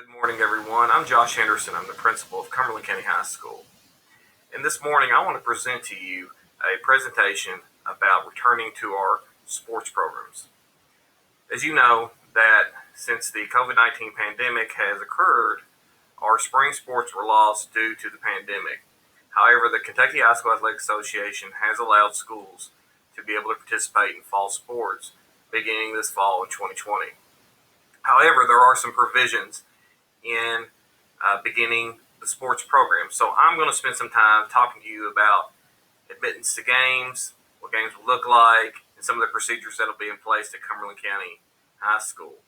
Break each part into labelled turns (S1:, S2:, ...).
S1: Good morning, everyone. I'm Josh Henderson. I'm the principal of Cumberland County High School. And this morning, I want to present to you a presentation about returning to our sports programs. As you know, that since the COVID-19 pandemic has occurred, our spring sports were lost due to the pandemic. However, the Kentucky High School Athletic Association has allowed schools to be able to participate in fall sports beginning this fall in 2020. However, there are some provisions in beginning the sports program. So I'm going to spend some time talking to you about admittance to games, what games will look like, and some of the procedures that will be in place at Cumberland County High School.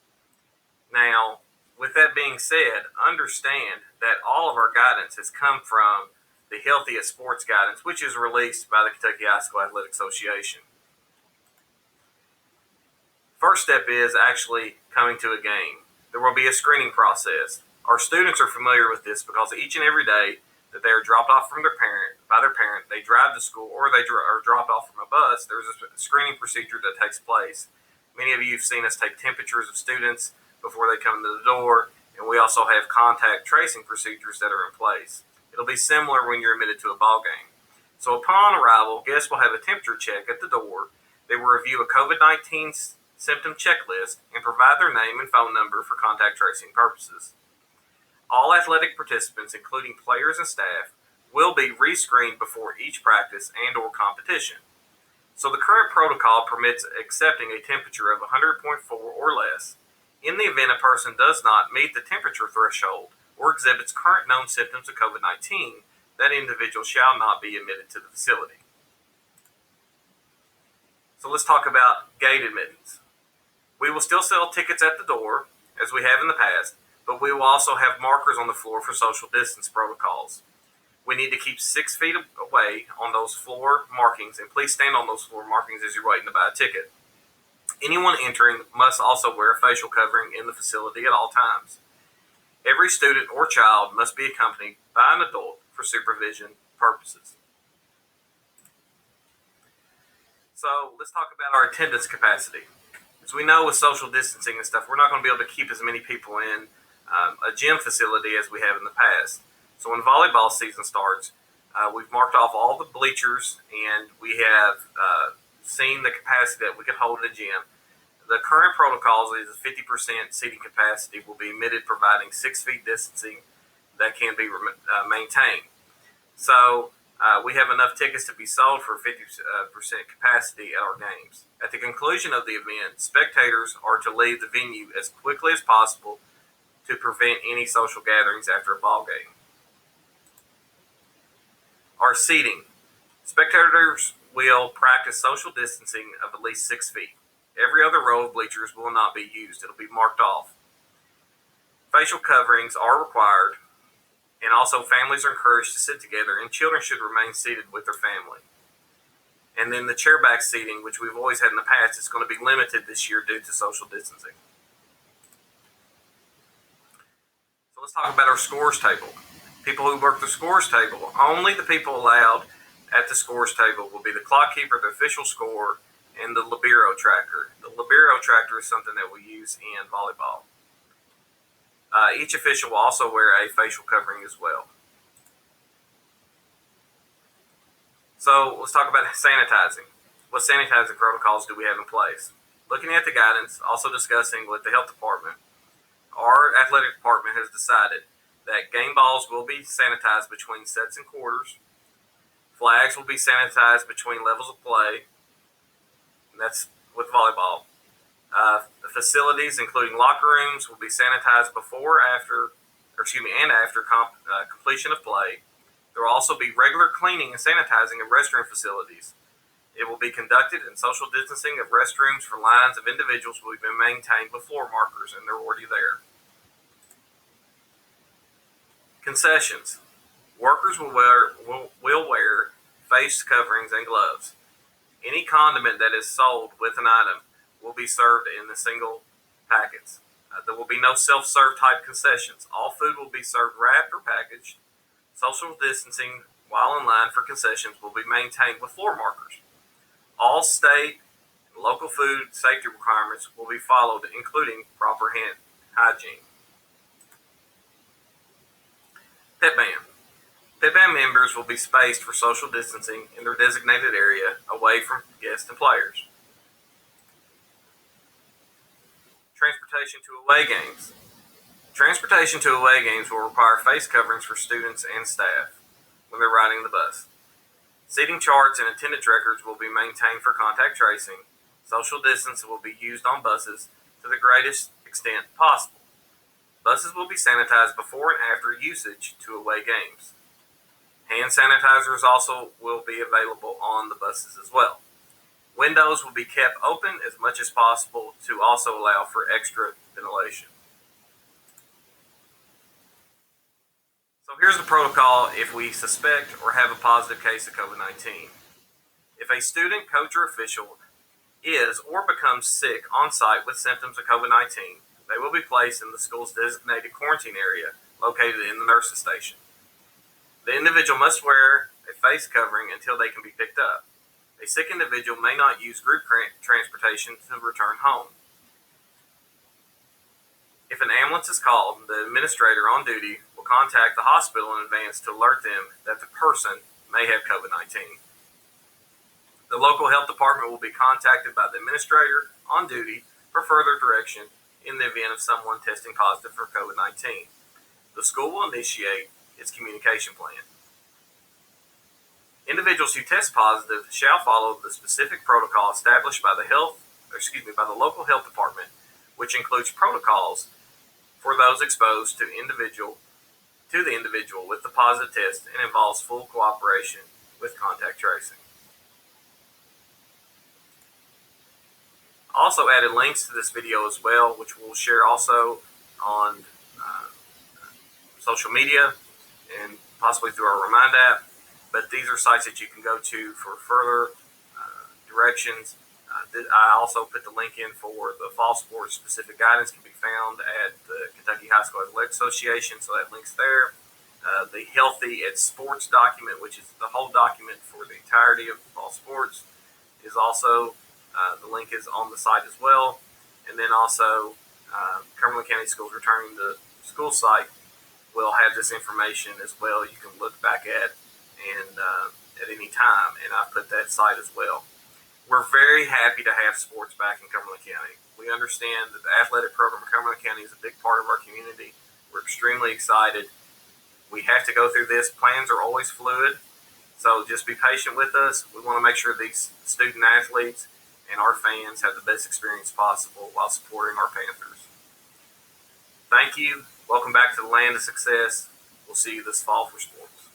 S1: Now, with that being said, understand that all of our guidance has come from the Healthy at Sports guidance, which is released by the Kentucky High School Athletic Association. First step is actually coming to a game. There will be a screening process. Our students are familiar with this because each and every day that they are dropped off from by their parent, they drive to school, or they are dropped off from a bus, there's a screening procedure that takes place. Many of you have seen us take temperatures of students before they come to the door, and we also have contact tracing procedures that are in place. It'll be similar when you're admitted to a ball game. So upon arrival, guests will have a temperature check at the door. They will review a COVID-19 symptom checklist and provide their name and phone number for contact tracing purposes. All athletic participants, including players and staff, will be rescreened before each practice and/or competition. So the current protocol permits accepting a temperature of 100.4 or less. In the event a person does not meet the temperature threshold or exhibits current known symptoms of COVID-19, that individual shall not be admitted to the facility. So let's talk about gate admittance. We will still sell tickets at the door, as we have in the past, but we will also have markers on the floor for social distance protocols. We need to keep 6 feet away on those floor markings, and please stand on those floor markings as you're waiting to buy a ticket. Anyone entering must also wear a facial covering in the facility at all times. Every student or child must be accompanied by an adult for supervision purposes. So let's talk about our attendance capacity. As we know with social distancing and stuff, we're not going to be able to keep as many people in a gym facility as we have in the past. So when volleyball season starts, we've marked off all the bleachers and we have seen the capacity that we can hold in a gym. The current protocols is 50% seating capacity will be admitted, providing 6 feet distancing that can be maintained. So we have enough tickets to be sold for 50% capacity at our games. At the conclusion of the event, spectators are to leave the venue as quickly as possible to prevent any social gatherings after a ball game. Our seating. Spectators will practice social distancing of at least 6 feet. Every other row of bleachers will not be used. It'll be marked off. Facial coverings are required, and also families are encouraged to sit together, and children should remain seated with their family. And then the chairback seating, which we've always had in the past, is going to be limited this year due to social distancing. So let's talk about our scores table. People who work the scores table, only the people allowed at the scores table will be the clock keeper, the official score, and the libero tracker. The libero tracker is something that we use in volleyball. Each official will also wear a facial covering as well. So let's talk about sanitizing. What sanitizing protocols do we have in place? Looking at the guidance, also discussing with the health department, our athletic department has decided that game balls will be sanitized between sets and quarters. Flags will be sanitized between levels of play. And that's with volleyball. The facilities, including locker rooms, will be sanitized before, and after completion of play. There will also be regular cleaning and sanitizing of restroom facilities. It will be conducted, and social distancing of restrooms for lines of individuals will be maintained with floor markers, and they're already there. Concessions. Workers will wear face coverings and gloves. Any condiment that is sold with an item will be served in the single packets. There will be no self-serve type concessions. All food will be served wrapped or packaged. Social distancing while in line for concessions will be maintained with floor markers. All state and local food safety requirements will be followed, including proper hand hygiene. Pit band. Pit band members will be spaced for social distancing in their designated area away from guests and players. Transportation to away games. Transportation to away games will require face coverings for students and staff when they're riding the bus. Seating charts and attendance records will be maintained for contact tracing. Social distance will be used on buses to the greatest extent possible. Buses will be sanitized before and after usage to away games. Hand sanitizers also will be available on the buses as well. Windows will be kept open as much as possible to also allow for extra ventilation. So here's the protocol if we suspect or have a positive case of COVID-19. If a student, coach, or official is or becomes sick on site with symptoms of COVID-19, they will be placed in the school's designated quarantine area located in the nurses station. The individual must wear a face covering until they can be picked up. A sick individual may not use group transportation to return home. If an ambulance is called, the administrator on duty will contact the hospital in advance to alert them that the person may have COVID-19. The local health department will be contacted by the administrator on duty for further direction in the event of someone testing positive for COVID-19. The school will initiate its communication plan. Individuals who test positive shall follow the specific protocol established by the local health department, which includes protocols for those exposed to the individual with the positive test and involves full cooperation with contact tracing. I also added links to this video as well, which we'll share also on social media and possibly through our Remind app. But these are sites that you can go to for further directions. I also put the link in for the fall sports specific guidance can be found at the Kentucky High School Athletic Association, so that link's there. The Healthy at Sports document, which is the whole document for the entirety of fall sports, is also, the link is on the site as well. And then also, Cumberland County Schools Returning to School site will have this information as well. You can look back at and at any time, and I put that site as well. We're very happy to have sports back in Cumberland County. We understand that the athletic program of Cumberland County is a big part of our community. We're extremely excited. We have to go through this. Plans are always fluid, so just be patient with us. We want to make sure these student athletes and our fans have the best experience possible while supporting our Panthers. Thank you. Welcome back to the Land of Success. We'll see you this fall for sports.